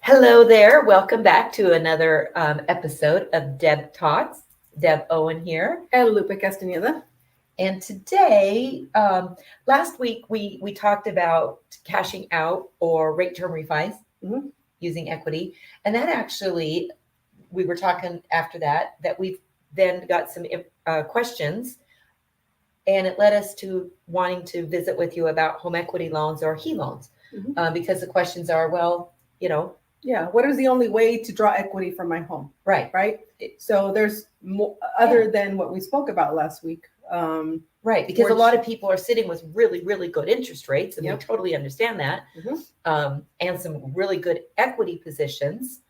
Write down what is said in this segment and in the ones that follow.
Hello there. Welcome back to another episode of Deb Talks. Deb Owen here. And Lupe Castaneda. And today, last week, we talked about cashing out or rate term refis using equity. And that actually, we were talking after that we've then got some questions. And it led us to wanting to visit with you about home equity loans or HELOANs. Because the questions are, well, Yeah, what is the only way to draw equity from my home? Right. So there's more, other than what we spoke about last week. Right, because a lot of people are sitting with really, really good interest rates, and we totally understand that, and some really good equity positions,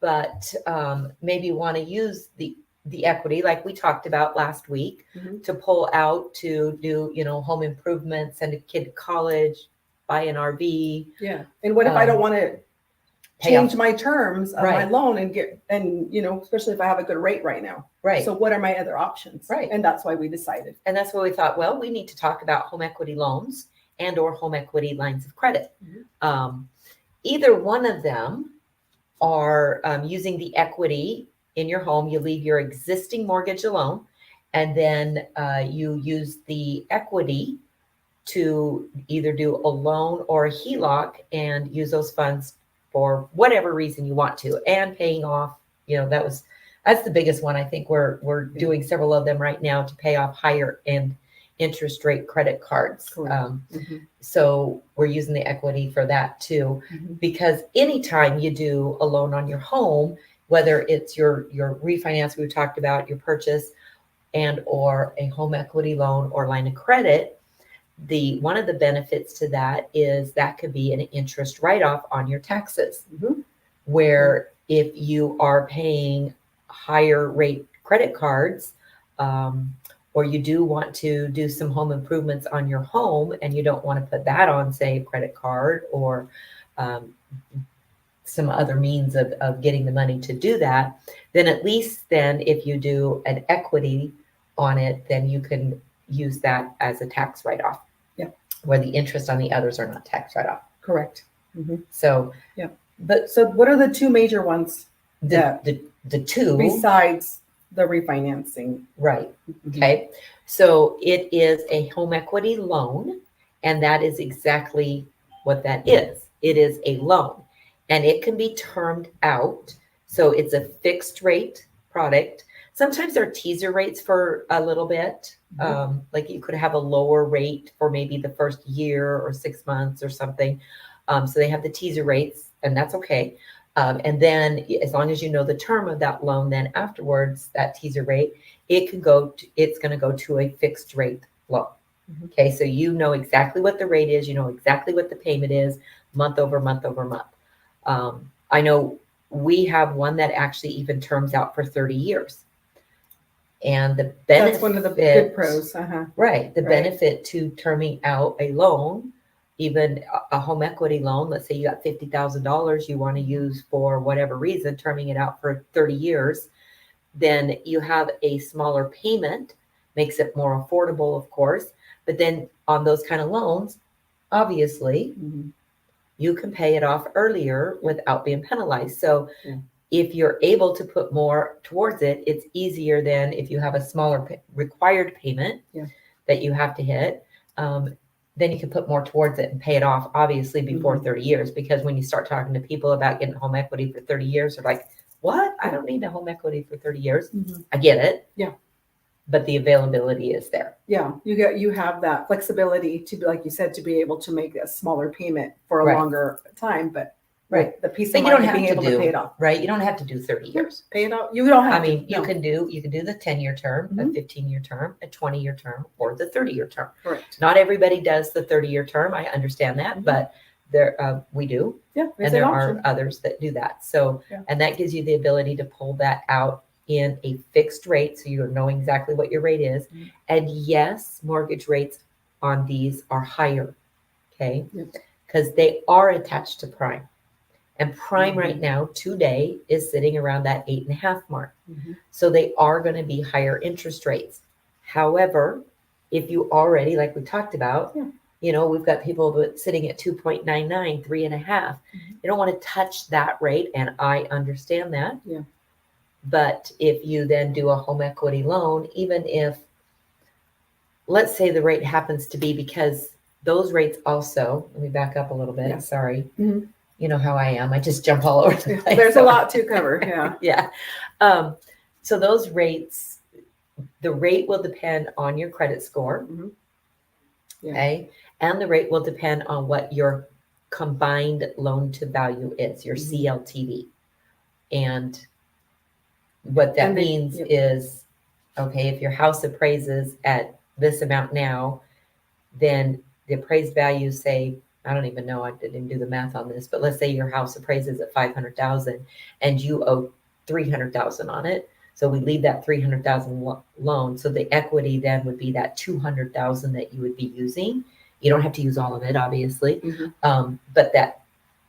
but maybe want to use the equity, like we talked about last week, to pull out to do, home improvements, send a kid to college, buy an RV. Yeah, and what if I don't want to change my terms of my loan and especially if I have a good rate right now. Right. So what are my other options? Right. And that's why we decided. And that's why we thought, well, we need to talk about home equity loans and or home equity lines of credit. Either one of them are using the equity in your home. You leave your existing mortgage alone, and then you use the equity to either do a loan or a HELOC and use those funds for whatever reason you want to, and paying off, that's the biggest one. I think we're doing several of them right now to pay off higher end interest rate credit cards. So we're using the equity for that too, because anytime you do a loan on your home, whether it's your refinance we talked about, your purchase, and or a home equity loan or line of credit, one of the benefits to that is that could be an interest write-off on your taxes, where if you are paying higher rate credit cards, or you do want to do some home improvements on your home and you don't want to put that on, say, a credit card or some other means of getting the money to do that, then at least then if you do an equity on it, then you can use that as a tax write-off. Where the interest on the others are not tax write-off. Correct. So, but so what are the two major ones? The two besides the refinancing, right? Okay, so it is a home equity loan, and that is exactly what that is. It is a loan, and it can be termed out. So it's a fixed rate product. Sometimes there are teaser rates for a little bit. Like you could have a lower rate for maybe the first year or 6 months or something. So they have the teaser rates, and that's okay. And then as long as you know the term of that loan, then afterwards, that teaser rate, it's going to go to a fixed rate loan. Okay, so you know exactly what the rate is. You know exactly what the payment is, month over month over month. I know we have one that actually even terms out for 30 years. And the benefit, that's one of the good pros. Right. The benefit to terming out a loan, even a home equity loan, let's say you got $50,000 you want to use for whatever reason, terming it out for 30 years, then you have a smaller payment, makes it more affordable, of course. But then on those kind of loans, obviously, you can pay it off earlier without being penalized. So if you're able to put more towards it, it's easier than if you have a smaller required payment that you have to hit. Then you can put more towards it and pay it off, obviously, before 30 years. Because when you start talking to people about getting home equity for 30 years, they're like, what? I don't need a home equity for 30 years. I get it. Yeah. But the availability is there. Yeah. You have that flexibility to be, like you said, to be able to make a smaller payment for a longer time. But the piece of mind of being able to pay it off. Right. You don't have to do 30 years. Pay it off. You don't have to. You can do the 10-year term, a 15-year term, a 20-year term, or the 30-year term. Correct. Not everybody does the 30-year term. I understand that, but there we do. Yeah. And there are others that do that. So, and that gives you the ability to pull that out in a fixed rate. So you're knowing exactly what your rate is. And yes, mortgage rates on these are higher. Okay. Because they are attached to prime. And prime right now today is sitting around that 8.5 mark. So they are going to be higher interest rates. However, if you already, like we talked about, we've got people sitting at 2.99, 3.5. They don't want to touch that rate, and I understand that. Yeah. But if you then do a home equity loan, even if, let's say the rate happens to be, because those rates also, let me back up a little bit. Yeah. Sorry. Mhm. You know how I am. I just jump all over the place. There's a lot to cover. Yeah. Yeah. So those rates, the rate will depend on your credit score. Mhm. Yeah. Okay. And the rate will depend on what your combined loan to value is, your CLTV. And what that means is, okay, if your house appraises at this amount now, then the appraised value, say, I don't even know, I didn't do the math on this, but let's say your house appraises at 500,000 and you owe 300,000 on it. So we leave that 300,000 loan. So the equity then would be that 200,000 that you would be using. You don't have to use all of it, obviously. But that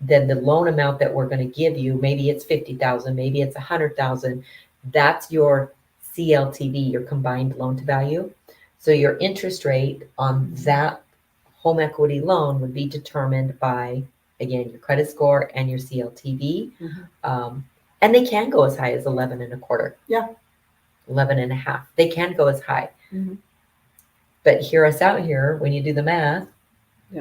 then the loan amount that we're going to give you, maybe it's 50,000, maybe it's 100,000. That's your CLTV, your combined loan to value. So your interest rate on that home equity loan would be determined by, again, your credit score and your CLTV. And they can go as high as 11.25. Yeah. 11.5. They can go as high. But hear us out here, when you do the math,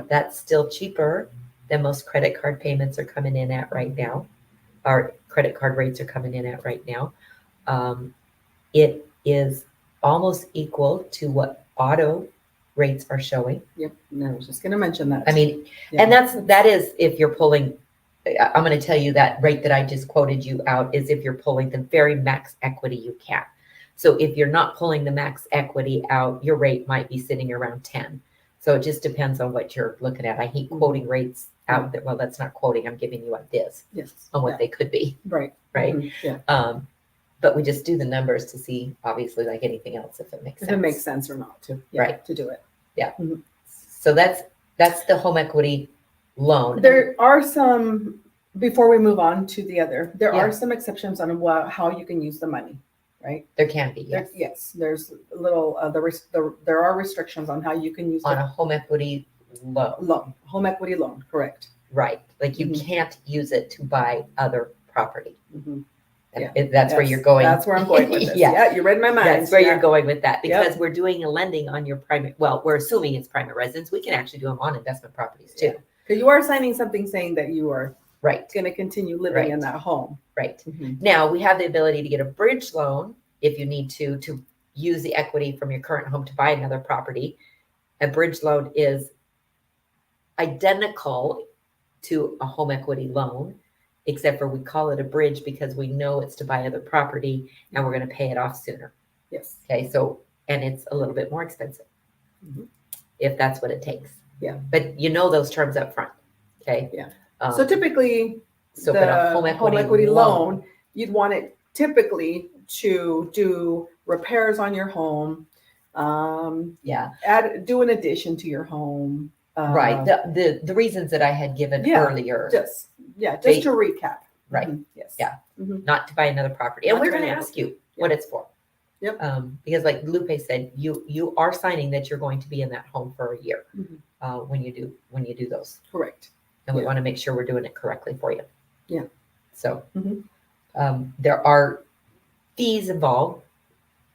that's still cheaper than most credit card payments are coming in at right now. Our credit card rates are coming in at right now. It is almost equal to what auto rates are showing. Yep. No, I was just going to mention that. I mean, and that is if you're pulling, I'm going to tell you that rate that I just quoted you out is if you're pulling the very max equity you can. So if you're not pulling the max equity out, your rate might be sitting around 10. So it just depends on what you're looking at. I hate quoting rates out there. Well, that's not quoting. I'm giving you ideas on what they could be. Right. Yeah. But we just do the numbers to see, obviously, like anything else, if it makes sense. If it makes sense or not to, to do it. Yeah. So that's the home equity loan. There are some, before we move on to the other, there are some exceptions on how you can use the money, right? There can be, yes. Yes, there's a little, there are restrictions on how you can use on a home equity loan. Home equity loan, correct. Right. Like you can't use it to buy other property. That's where you're going. That's where I'm going with this. Yeah, you read my mind. That's where you're going with that, because we're doing a lending on your private, well, we're assuming it's private residence. We can actually do them on investment properties too. Because you are signing something saying that you are going to continue living in that home. Right. Now we have the ability to get a bridge loan if you need to use the equity from your current home to buy another property. A bridge loan is identical to a home equity loan, except for we call it a bridge because we know it's to buy other property and we're going to pay it off sooner. Yes. Okay. So, and it's a little bit more expensive if that's what it takes. Yeah. But you know those terms up front. Okay. Yeah. So typically, but the a home equity loan, you'd want it typically to do repairs on your home. Do an addition to your home. Right. The reasons that I had given earlier. Just to recap. Right. Yes. Yeah. Not to buy another property. And we're going to ask you what it's for. Yep. Because like Lupe said, you are signing that you're going to be in that home for a year when you do those. Correct. And we want to make sure we're doing it correctly for you. Yeah. So there are fees involved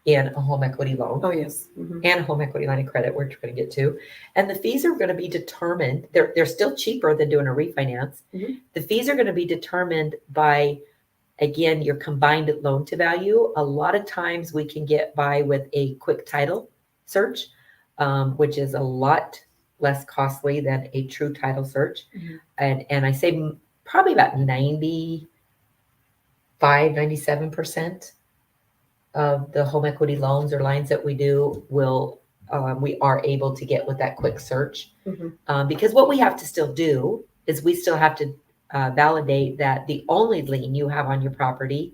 in a home equity loan. Oh, yes. And a home equity line of credit, we're going to get to. And the fees are going to be determined. They're still cheaper than doing a refinance. The fees are going to be determined by, again, your combined loan to value. A lot of times we can get by with a quick title search, which is a lot less costly than a true title search. And I say probably about 97% of the home equity loans or lines that we do we are able to get with that quick search. Because what we have to still do is we still have to validate that the only lien you have on your property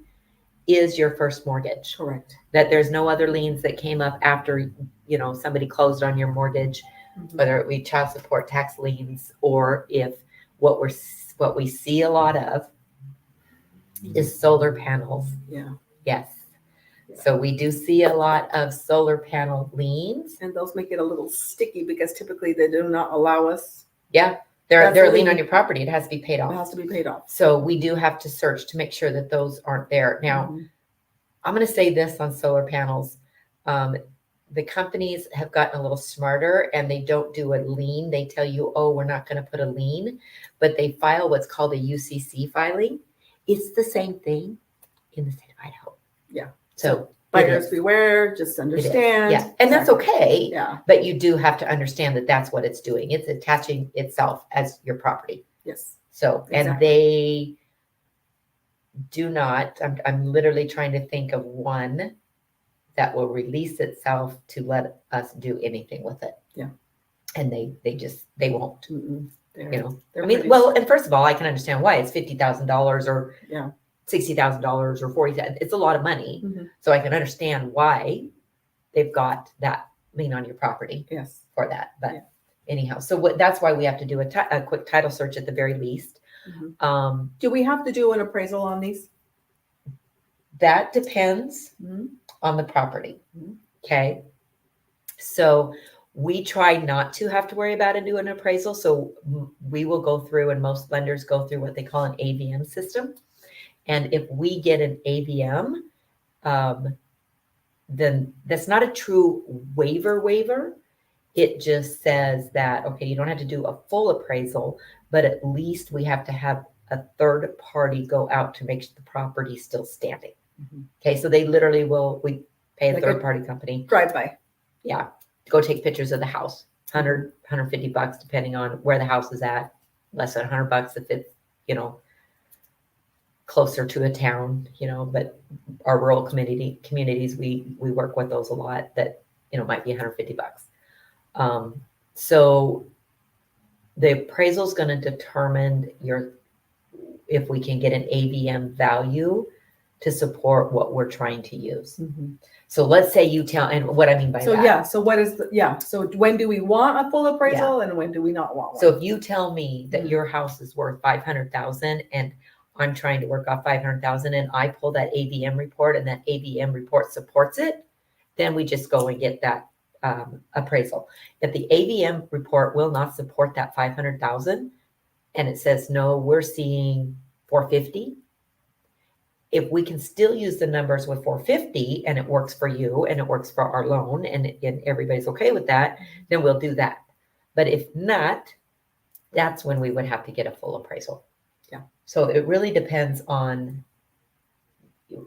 is your first mortgage. Correct. That there's no other liens that came up after, somebody closed on your mortgage, whether it be child support, tax liens, or if what we see a lot of is solar panels. Yeah. Yes. So we do see a lot of solar panel liens. And those make it a little sticky because typically they do not allow us. Yeah, they're a lien on your property. It has to be paid It off. has to be paid off. So we do have to search to make sure that those aren't there. Now, Mhm. I'm going to say this on solar panels. The companies have gotten a little smarter and they don't do a lien. They tell you, oh, we're not going to put a lien, but they file what's called a UCC filing. It's the same thing in the state of Idaho. Yeah. So buyers beware, just understand. Yeah. And that's okay. Yeah. But you do have to understand that that's what it's doing. It's attaching itself as your property. Yes. So, and Exactly. they do not, I'm literally trying to think of one that will release itself to let us do anything with it. Yeah. And they won't, Mm-mm. you know. They're I mean, pretty- well, and first of all, I can understand why it's $50,000 or Yeah. $60,000 or $40,000. It's a lot of money. Mhm. So I can understand why they've got that lien on your property Yes. for that. But Yeah. anyhow, so that's why we have to do a quick title search at the very least. Mhm. Do we have to do an appraisal on these? That depends Mhm. on the property. Mhm. Okay. So we try not to have to worry about it doing an appraisal. So we will go through, and most lenders go through what they call an AVM system. And if we get an AVM, then that's not a true waiver. It just says that, okay, you don't have to do a full appraisal, but at least we have to have a third party go out to make sure the property is still standing. Mhm. Okay, so they literally we pay a Like a third party company. Drive by. Yeah, go take pictures of the house. 100, $150 depending on where the house is at. Less than $100 if it's, closer to a town, but our rural communities, we work with those a lot that, might be $150. So the appraisal is going to determine if we can get an AVM value to support what we're trying to use. Mhm. So let's say you tell, and what I mean by So that. yeah, so what is so when do we want a full appraisal and when do we not want one? So if you tell me that Mhm. your house is worth 500,000 and I'm trying to work off 500,000 and I pull that AVM report and that AVM report supports it, then we just go and get that appraisal. If the AVM report will not support that 500,000 and it says, no, we're seeing 450. If we can still use the numbers with 450 and it works for you and it works for our loan and everybody's okay with that, then we'll do that. But if not, that's when we would have to get a full appraisal. Yeah. So it really depends on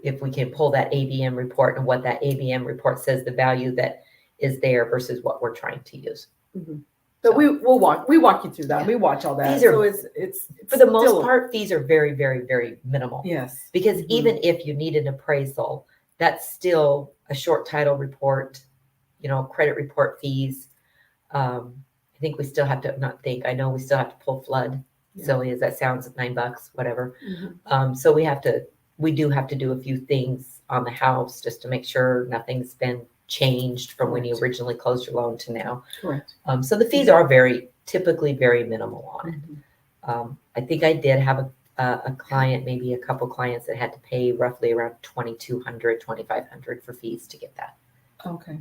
if we can pull that AVM report and what that AVM report says the value that is there versus what we're trying to use. Mhm. So we walk you through that. Yeah. We watch all that. These are- So it's For the most still- part, fees are very, very, very minimal. Yes. Because Mhm. even if you need an appraisal, that's still a short title report, credit report fees. I think we still have to, I know we still have to pull flood. Yeah. Silly as that sounds, $9, whatever. Mhm. So we do have to do a few things on the house just to make sure nothing's been changed from when you Correct. originally closed your loan to now. Correct. So the fees are typically very minimal on it. Mhm. I think I did have a client, maybe a couple clients that had to pay roughly around $2,200, $2,500 for fees to get that. Okay.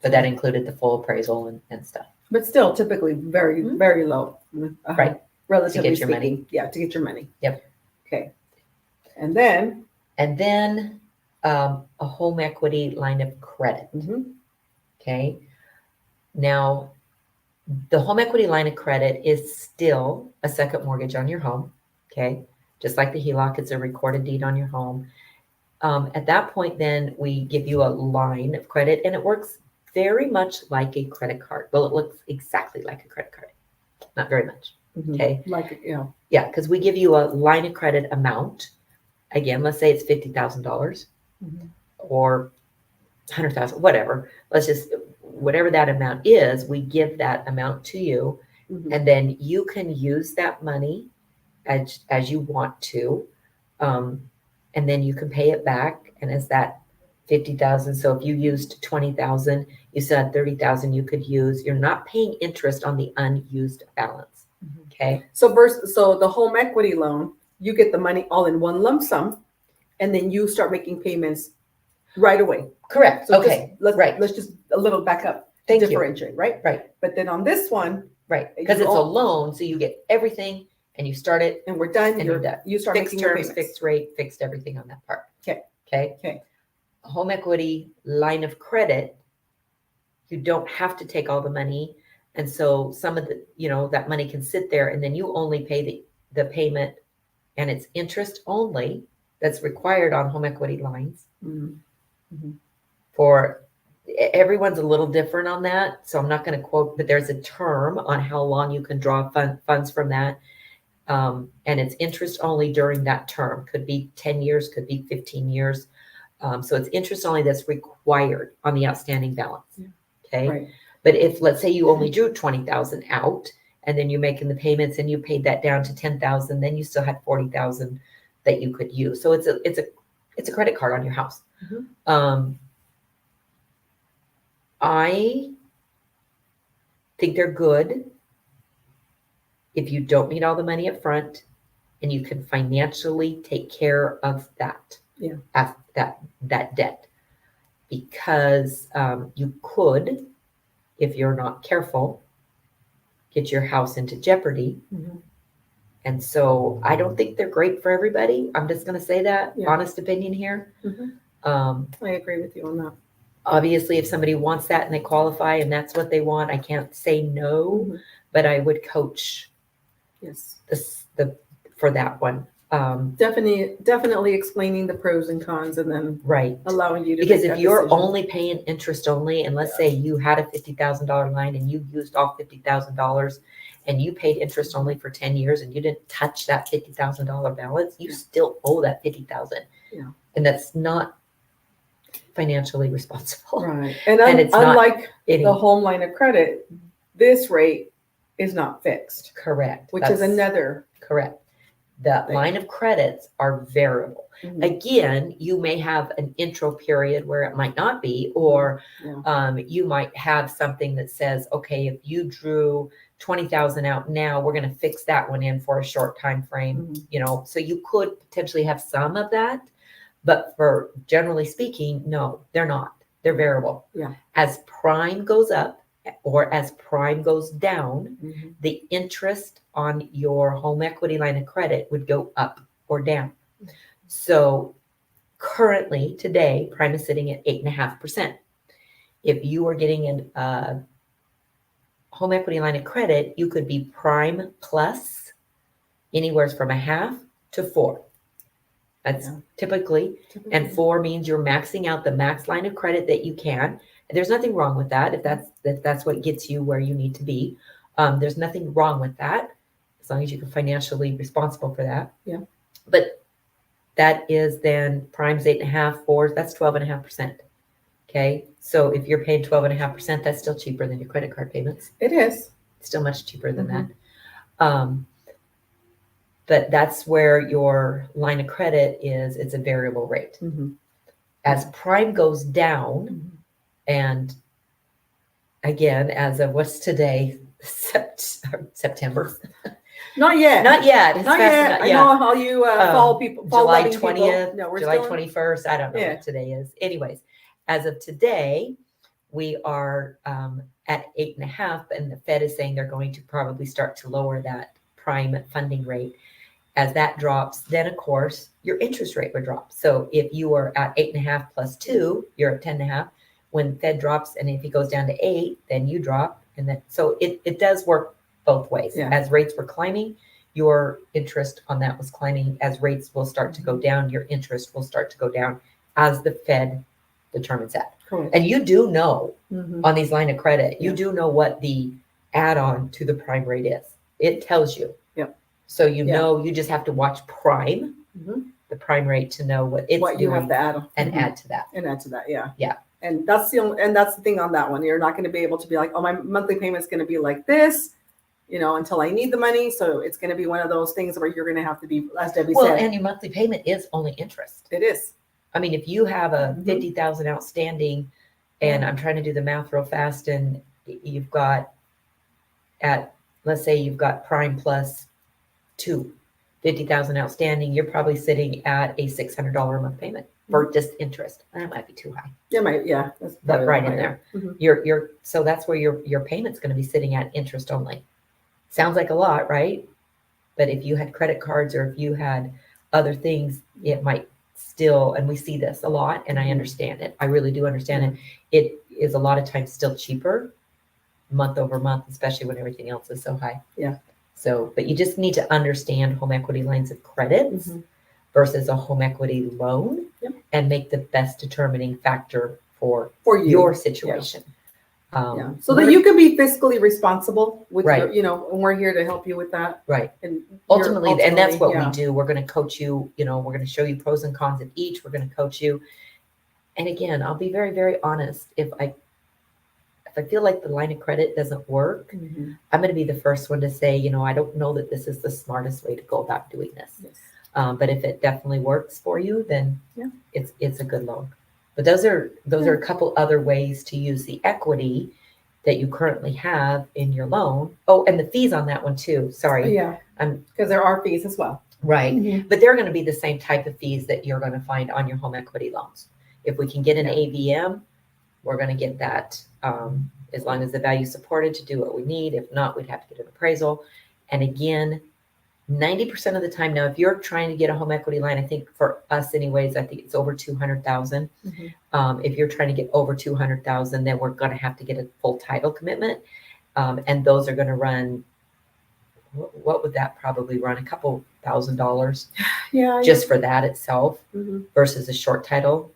But that included the full appraisal and stuff. But still typically very, Mhm. very low. Right. Relatively To get your money. speaking. Yeah, to get your money. Yep. Okay. And then a home equity line of credit. mhm. Okay. Now, the home equity line of credit is still a second mortgage on your home. Okay. Just like the HELOC, it's a recorded deed on your home. At that point, then we give you a line of credit and it works very much like a credit card. Well, it looks exactly like a credit card. Not very much. Mhm. Okay. Like Yeah. Because we give you a line of credit amount. Again, let's say it's $50,000 Mhm. or 100,000, whatever. Whatever that amount is, we give that amount to you. Mhm. And then you can use that money as you want to. And then you can pay it back. And as that 50,000, so if you used 20,000, you still had 30,000 you could use. You're not paying interest on the unused balance. Mhm. Okay. So the home equity loan, you get the money all in one lump sum, and then you start making payments. right away. Correct. So Okay. just, let's just a little back up. Thank you. Differentiate, right? Right. But then on this one, Right. Because it's a loan, so you get everything and you start it and we're done. and you're done. You start Fixed making your terms, payments. fixed rate, fixed everything on that part. Okay. Okay. Okay. A home equity line of credit, you don't have to take all the money. And so some of the, that money can sit there and then you only pay the payment and it's interest only that's required on home equity lines. Mm-hmm. For everyone's a little different on that. So I'm not going to quote, but there's a term on how long you can draw funds from that. And it's interest only during that term. Could be 10 years, could be 15 years. So it's interest only that's required on the outstanding balance. Yeah. Okay. Right. But if, let's say you only drew 20,000 out and then you're making the payments and you paid that down to 10,000, then you still had 40,000 that you could use. So it's a credit card on your house. Mm-hmm. I think they're good if you don't need all the money up front and you can financially take care of that. Yeah. That debt. Because you could, if you're not careful, get your house into jeopardy. Mm-hmm. And so I don't think they're great for everybody. I'm just going to say that, honest opinion here. Mm-hmm. I agree with you on that. Obviously, if somebody wants that and they qualify and that's what they want, I can't say no, but I would coach for that one. Definitely explaining the pros and cons and then allowing you to because make if you're decision. only paying interest only, and let's say you had a $50,000 line and you used all $50,000 and you paid interest only for 10 years and you didn't touch that $50,000 balance, you still owe that $50,000. Yeah. And that's not financially responsible. Right. And it's unlike the home line of credit, this rate is not fixed. Correct. Which is another. Correct. The line of credits are variable. Mm-hmm. Again, you may have an intro period where it might not be, or you might have something that says, okay, if you drew 20,000 out now, we're going to fix that one in for a short time frame. Mm-hmm. So you could potentially have some of that, but for generally speaking, no, they're not. They're variable. Yeah. As prime goes up or as prime goes down, the interest on your home equity line of credit would go up or down. So currently today, prime is sitting at 8.5%. If you are getting a home equity line of credit, you could be prime plus anywhere from 0.5 to 4. That's typically, and 4 means you're maxing out the max line of credit that you can. There's nothing wrong with that if that's what gets you where you need to be. There's nothing wrong with that as long as you can financially responsible for that. Yeah. But that is then prime's 8.5, 4, that's 12.5%. Okay. So if you're paying 12.5%, that's still cheaper than your credit card payments. It is. It's still much cheaper than that. But that's where your line of credit is, it's a variable rate. As prime goes down, and again, as of what's today, September. Not yet. Not yet. It's not yet. I know how you follow people. July 20th, No, July 21st. I don't know what today is. Anyways, as of today, we are at 8.5, and the Fed is saying they're going to probably start to lower that prime funding rate. As that drops, then of course your interest rate would drop. So if you are at 8.5 plus 2, you're at 10.5. When Fed drops, and if it goes down to 8, then you drop, and then so it does work both ways. Yeah. As rates were climbing, your interest on that was climbing. As rates will start to go down, your interest will start to go down as the Fed determines that. Cool. And you do know on these line of credit, you do know what the add-on to the prime rate is. It tells you. So you know, you just have to watch prime, the prime rate, to know what it's doing, you have to add on. And add to that. And add to that, yeah. Yeah. And that's the thing on that one. You're not going to be able to be like, oh, my monthly payment is going to be like this, until I need the money. So it's going to be one of those things where you're going to have to be, as Debbie said. Well, and your monthly payment is only interest. It is. I mean, if you have a 50,000 outstanding, and I'm trying to do the math real fast, and you've got let's say you've got prime plus 2, 50,000 outstanding, you're probably sitting at a $600 a month payment for just interest. That might be too high, Yeah, that's but probably right in higher. there. Mhm. So that's where your payment's going to be sitting at interest only. Sounds like a lot, right? But if you had credit cards or if you had other things, it might still, and we see this a lot, and I Mhm. understand it. I really do understand it. It is a lot of times still cheaper month over month, especially when everything else is so high. Yeah. So, but you just need to understand home equity lines of credit Mhm. versus a home equity loan Yep. and make the best determining factor for For you. your situation. Yeah. So that we're- you can be fiscally responsible with your, Right. you know, and we're here to help you with that. Right. And ultimately, and that's what yeah. we do. We're going to coach you, we're going to show you pros and cons of each. We're going to coach you. And again, I'll be very, very honest. If I feel like the line of credit doesn't work, Mhm. I'm going to be the first one to say, I don't know that this is the smartest way to go about doing this. Yes. But if it definitely works for you, then Yeah. it's a good loan. But those are a couple other ways to use the equity that you currently have in your loan. Oh, and the fees on that one too. Sorry. Yeah. Because there are fees as well. Right. Mhm. But they're going to be the same type of fees that you're going to find on your home equity loans. If we can get an Yeah. AVM, we're going to get that as long as the value is supported to do what we need. If not, we'd have to get an appraisal. And again, 90% of the time now, if you're trying to get a home equity line, I think for us anyways, I think it's over 200,000. Mhm. If you're trying to get over 200,000, then we're going to have to get a full title commitment. And those are going to run, what would that probably run? A couple $1,000 Yeah. just for that itself Mhm. versus a short title,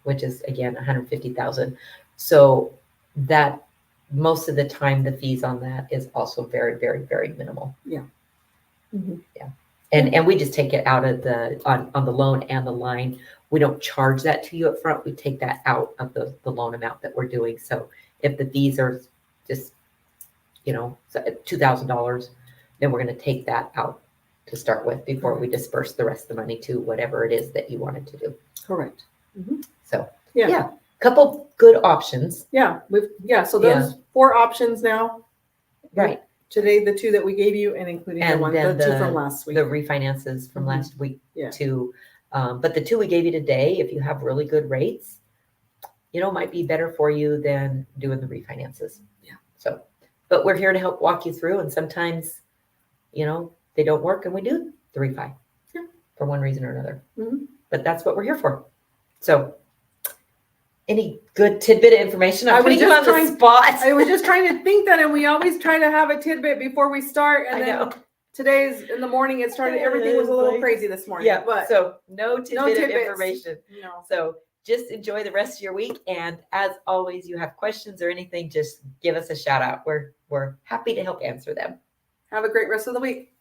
which is again 150,000. So that most of the time the fees on that is also very, very, very minimal. Mhm. And we just take it out of on the loan and the line. We don't charge that to you up front. We take that out of the loan amount that we're doing. So if the fees are just, $2,000, then we're going to take that out to start with before we disperse the rest of the money to whatever it is that you wanted to do. Correct. So Yeah. couple good options. Yeah. So those 4 options now. Right. Today, the 2 that we gave you, and including And the then 2 from last week. The refinances from Mhm. last week Yeah. too. But the 2 we gave you today, if you have really good rates, might be better for you than doing the refinances. Yeah. So, but we're here to help walk you through. And sometimes, they don't work and we do the refi for one reason or another. Mhm. But that's what we're here for. So any good tidbit of information? I'm putting you on the spot. I was just trying to think that, and we always try to have a tidbit before we start. And then today's in the morning, it started, everything was a little crazy this morning. Yeah, but so no tidbit of information. No. So just enjoy the rest of your week. And as always, you have questions or anything, just give us a shout out. We're happy to help answer them. Have a great rest of the week.